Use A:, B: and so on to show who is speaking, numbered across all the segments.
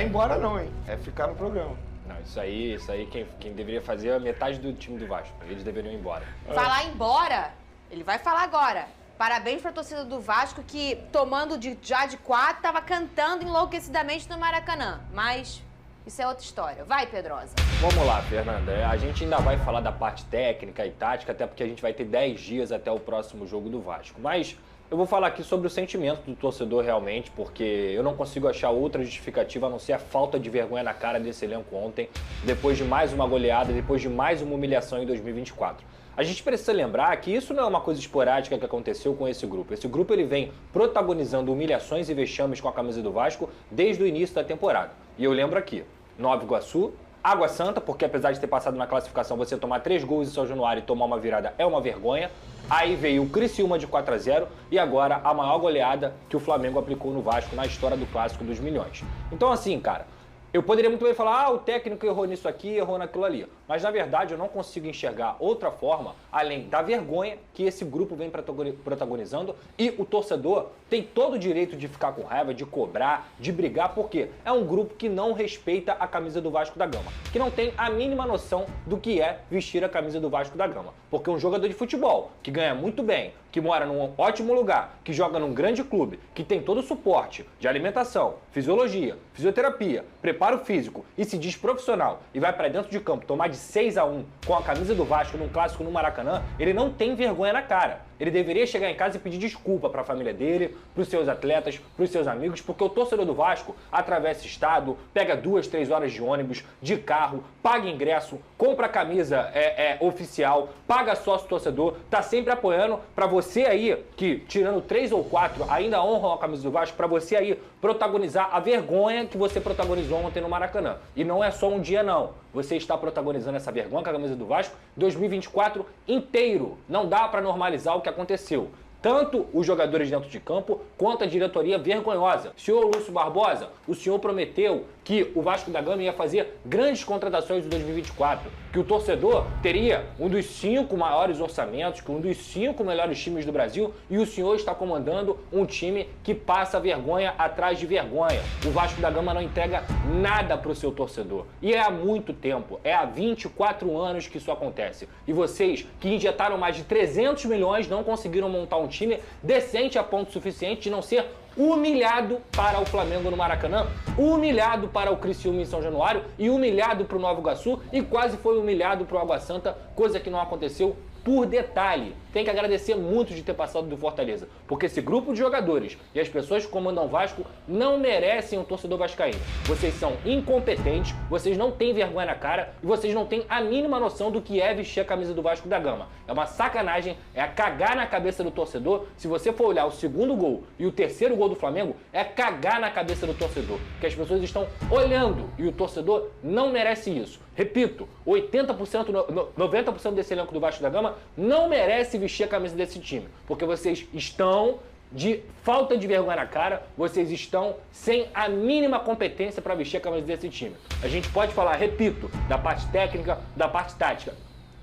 A: é embora não, hein? É ficar no programa.
B: Não, isso aí quem deveria fazer é metade do time do Vasco. Eles deveriam ir embora.
C: Falar embora, ele vai falar agora. Parabéns pra torcida do Vasco que, tomando já de 4, tava cantando enlouquecidamente no Maracanã. Mas isso é outra história. Vai, Pedrosa.
B: Vamos lá, Fernanda. A gente ainda vai falar da parte técnica e tática, até porque a gente vai ter 10 dias até o próximo jogo do Vasco. Mas eu vou falar aqui sobre o sentimento do torcedor realmente, porque eu não consigo achar outra justificativa a não ser a falta de vergonha na cara desse elenco ontem, depois de mais uma goleada, depois de mais uma humilhação em 2024. A gente precisa lembrar que isso não é uma coisa esporádica que aconteceu com esse grupo. Esse grupo ele vem protagonizando humilhações e vexames com a camisa do Vasco desde o início da temporada. E eu lembro aqui, Nova Iguaçu, Água Santa, porque apesar de ter passado na classificação, você tomar 3 gols em São Januário e tomar uma virada é uma vergonha. Aí veio o Criciúma de 4-0 e agora a maior goleada que o Flamengo aplicou no Vasco na história do Clássico dos Milhões. Então assim, cara, eu poderia muito bem falar, o técnico errou nisso aqui, errou naquilo ali. Mas, na verdade, eu não consigo enxergar outra forma, além da vergonha que esse grupo vem protagonizando. E o torcedor tem todo o direito de ficar com raiva, de cobrar, de brigar, porque é um grupo que não respeita a camisa do Vasco da Gama. Que não tem a mínima noção do que é vestir a camisa do Vasco da Gama. Porque um jogador de futebol, que ganha muito bem, que mora num ótimo lugar, que joga num grande clube, que tem todo o suporte de alimentação, fisiologia, fisioterapia, preparo físico e se diz profissional e vai pra dentro de campo tomar de 6-1 com a camisa do Vasco num clássico no Maracanã, ele não tem vergonha na cara. Ele deveria chegar em casa e pedir desculpa para a família dele, para os seus atletas, para os seus amigos, porque o torcedor do Vasco atravessa estado, pega 2, 3 horas de ônibus, de carro, paga ingresso, compra camisa oficial, paga sócio torcedor, tá sempre apoiando para você aí, que tirando 3 ou 4 ainda honram a camisa do Vasco, para você aí protagonizar a vergonha que você protagonizou ontem no Maracanã. E não é só um dia não. Você está protagonizando essa vergonha com a camisa do Vasco 2024 inteiro. Não dá para normalizar o que aconteceu. Tanto os jogadores dentro de campo, quanto a diretoria vergonhosa. Senhor Lúcio Barbosa, o senhor prometeu que o Vasco da Gama ia fazer grandes contratações em 2024, que o torcedor teria um dos 5 maiores orçamentos, um dos 5 melhores times do Brasil, e o senhor está comandando um time que passa vergonha atrás de vergonha. O Vasco da Gama não entrega nada para o seu torcedor. E é há muito tempo, é há 24 anos que isso acontece. E vocês, que injetaram mais de 300 milhões, não conseguiram montar um time decente a ponto suficiente de não ser humilhado para o Flamengo no Maracanã, humilhado para o Criciúma em São Januário e humilhado para o Nova Iguaçu e quase foi humilhado para o Água Santa, coisa que não aconteceu por detalhe. Tem que agradecer muito de ter passado do Fortaleza, porque esse grupo de jogadores e as pessoas que comandam o Vasco não merecem um torcedor vascaíno. Vocês são incompetentes, vocês não têm vergonha na cara e vocês não têm a mínima noção do que é vestir a camisa do Vasco da Gama. É uma sacanagem, é cagar na cabeça do torcedor. Se você for olhar o segundo gol e o terceiro gol do Flamengo, é cagar na cabeça do torcedor, que as pessoas estão olhando e o torcedor não merece isso. Repito, 80%, 90% desse elenco do Vasco da Gama não merece vestir a camisa desse time, porque vocês estão de falta de vergonha na cara, vocês estão sem a mínima competência para vestir a camisa desse time. A gente pode falar, repito, da parte técnica, da parte tática,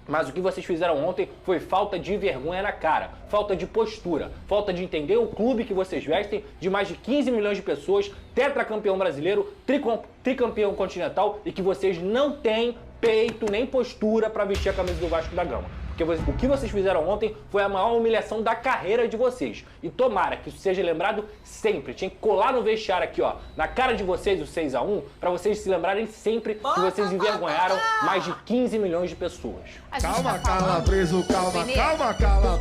B: mas o que vocês fizeram ontem foi falta de vergonha na cara, falta de postura, falta de entender o clube que vocês vestem de mais de 15 milhões de pessoas, tetracampeão brasileiro, tricampeão continental e que vocês não têm peito nem postura para vestir a camisa do Vasco da Gama. Porque o que vocês fizeram ontem foi a maior humilhação da carreira de vocês. E tomara que isso seja lembrado sempre. Tinha que colar no vestiário aqui, ó, na cara de vocês o 6-1, para vocês se lembrarem sempre que vocês envergonharam mais de 15 milhões de pessoas.
D: Calma, Calabresa, calma,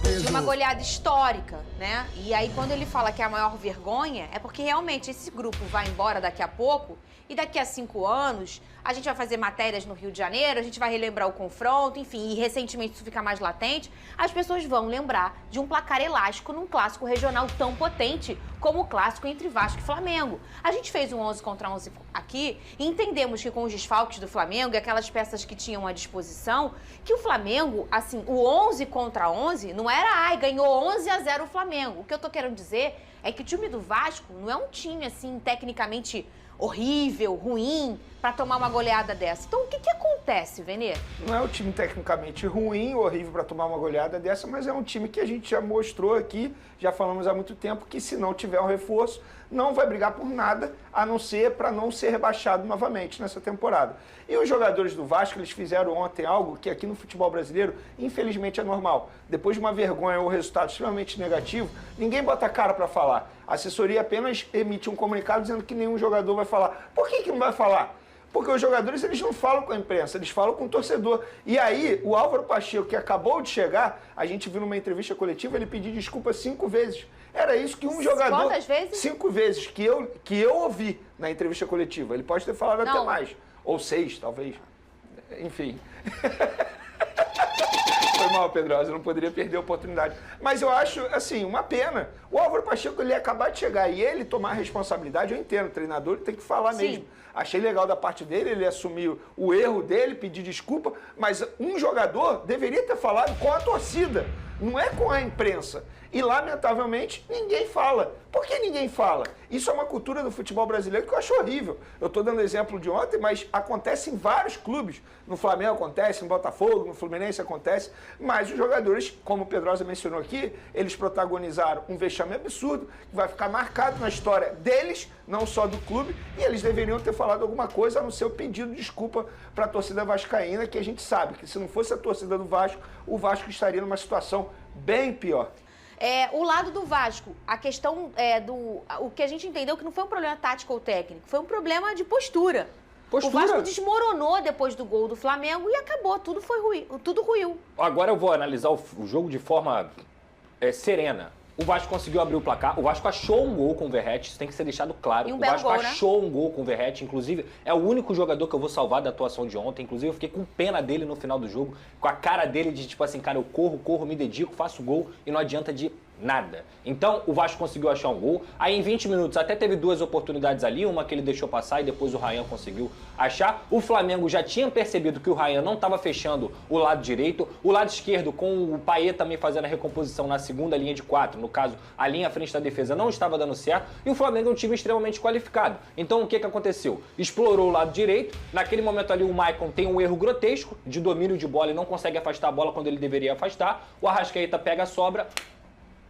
C: de uma goleada histórica, né? E aí quando ele fala que é a maior vergonha, é porque realmente esse grupo vai embora daqui a pouco e daqui a 5 anos a gente vai fazer matérias no Rio de Janeiro, a gente vai relembrar o confronto, enfim, e recentemente isso fica mais latente, as pessoas vão lembrar de um placar elástico num clássico regional tão potente como o clássico entre Vasco e Flamengo. A gente fez um 11 contra 11 aqui e entendemos que com os desfalques do Flamengo e aquelas peças que tinham à disposição, que o Flamengo, assim, o 11 contra 11 não era, ganhou 11-0 o Flamengo. O que eu tô querendo dizer é que o time do Vasco não é um time, assim, tecnicamente horrível, ruim, para tomar uma goleada dessa. Então, o que acontece, Venê?
A: Não é um time tecnicamente ruim, horrível para tomar uma goleada dessa, mas é um time que a gente já mostrou aqui, já falamos há muito tempo, que se não tiver um reforço, não vai brigar por nada, a não ser para não ser rebaixado novamente nessa temporada. E os jogadores do Vasco, eles fizeram ontem algo que aqui no futebol brasileiro, infelizmente, é normal. Depois de uma vergonha ou resultado extremamente negativo, ninguém bota a cara para falar. A assessoria apenas emite um comunicado dizendo que nenhum jogador vai falar. Por que não vai falar? Porque os jogadores, eles não falam com a imprensa, eles falam com o torcedor. E aí, o Álvaro Pacheco, que acabou de chegar, a gente viu numa entrevista coletiva, ele pediu desculpa 5 vezes. Era isso que um jogador...
C: Quantas vezes?
A: 5 vezes, que eu ouvi na entrevista coletiva. Ele pode ter falado até mais. Ou 6, talvez. Enfim. Foi mal, Pedrosa, eu não poderia perder a oportunidade. Mas eu acho, assim, uma pena. O Álvaro Pacheco, ele ia acabar de chegar e ele tomar a responsabilidade, eu entendo, o treinador tem que falar mesmo. Achei legal da parte dele, ele assumiu o erro dele, pedir desculpa, mas um jogador deveria ter falado com a torcida, não é com a imprensa. E, lamentavelmente, ninguém fala. Por que ninguém fala? Isso é uma cultura do futebol brasileiro que eu acho horrível. Eu estou dando exemplo de ontem, mas acontece em vários clubes. No Flamengo acontece, no Botafogo, no Fluminense acontece. Mas os jogadores, como o Pedrosa mencionou aqui, eles protagonizaram um vexame absurdo, que vai ficar marcado na história deles, não só do clube, e eles deveriam ter falado alguma coisa, a não ser o pedido de desculpa para a torcida vascaína, que a gente sabe que se não fosse a torcida do Vasco, o Vasco estaria numa situação bem pior.
C: O lado do Vasco, a questão o que a gente entendeu que não foi um problema tático ou técnico, foi um problema de postura. O Vasco desmoronou depois do gol do Flamengo e acabou, tudo ruiu.
B: Agora eu vou analisar o jogo de forma serena. O Vasco conseguiu abrir o placar, o Vasco achou um gol com o Verratti, isso tem que ser deixado claro.
C: E um
B: o
C: belo
B: Vasco
C: gol,
B: achou um gol com o Verratti, inclusive é o único jogador que eu vou salvar da atuação de ontem. Inclusive eu fiquei com pena dele no final do jogo, com a cara dele de tipo assim, cara, eu corro, me dedico, faço gol e não adianta de nada. Então o Vasco conseguiu achar um gol, aí em 20 minutos até teve 2 oportunidades ali, uma que ele deixou passar e depois o Ryan conseguiu achar. O Flamengo já tinha percebido que o Ryan não estava fechando o lado direito, o lado esquerdo com o Payet também fazendo a recomposição na segunda linha de 4, no caso a linha à frente da defesa não estava dando certo e o Flamengo é um time extremamente qualificado. Então o que aconteceu? Explorou o lado direito, naquele momento ali o Maicon tem um erro grotesco de domínio de bola e não consegue afastar a bola quando ele deveria afastar, o Arrascaeta pega a sobra,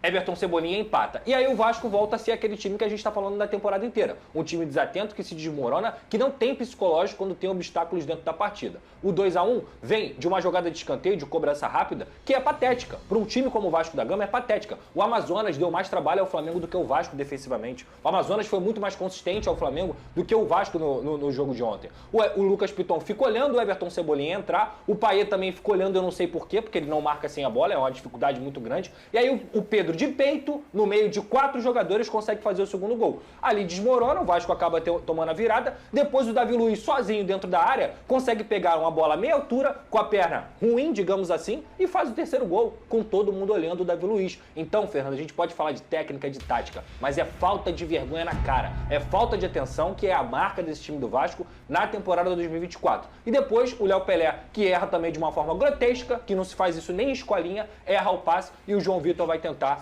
B: Everton Cebolinha empata. E aí o Vasco volta a ser aquele time que a gente está falando da temporada inteira. Um time desatento, que se desmorona, que não tem psicológico quando tem obstáculos dentro da partida. O 2-1 vem de uma jogada de escanteio, de cobrança rápida, que é patética. Para um time como o Vasco da Gama é patética. O Amazonas deu mais trabalho ao Flamengo do que o Vasco defensivamente. O Amazonas foi muito mais consistente ao Flamengo do que o Vasco no jogo de ontem. O Lucas Piton fica olhando o Everton Cebolinha entrar, o Payet também fica olhando, eu não sei porquê, porque ele não marca sem a bola, é uma dificuldade muito grande. E aí o Pedro de peito, no meio de 4 jogadores, consegue fazer o segundo gol. Ali desmorona, o Vasco acaba tomando a virada, depois o Davi Luiz sozinho dentro da área, consegue pegar uma bola meia altura, com a perna ruim, digamos assim, e faz o terceiro gol, com todo mundo olhando o Davi Luiz. Então, Fernando, a gente pode falar de técnica, de tática, mas é falta de vergonha na cara, é falta de atenção, que é a marca desse time do Vasco na temporada de 2024. E depois o Léo Pelé, que erra também de uma forma grotesca, que não se faz isso nem em escolinha, erra o passe, e o João Vitor vai tentar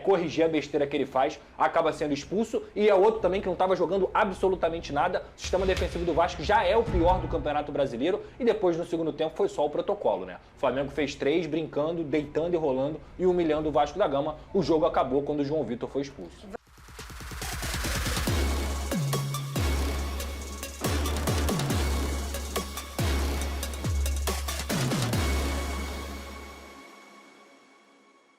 B: corrigir a besteira que ele faz, acaba sendo expulso, e é outro também que não estava jogando absolutamente nada. O sistema defensivo do Vasco já é o pior do Campeonato Brasileiro, e depois no segundo tempo foi só o protocolo, né? O Flamengo fez 3, brincando, deitando e rolando e humilhando o Vasco da Gama. O jogo acabou quando o João Vitor foi expulso.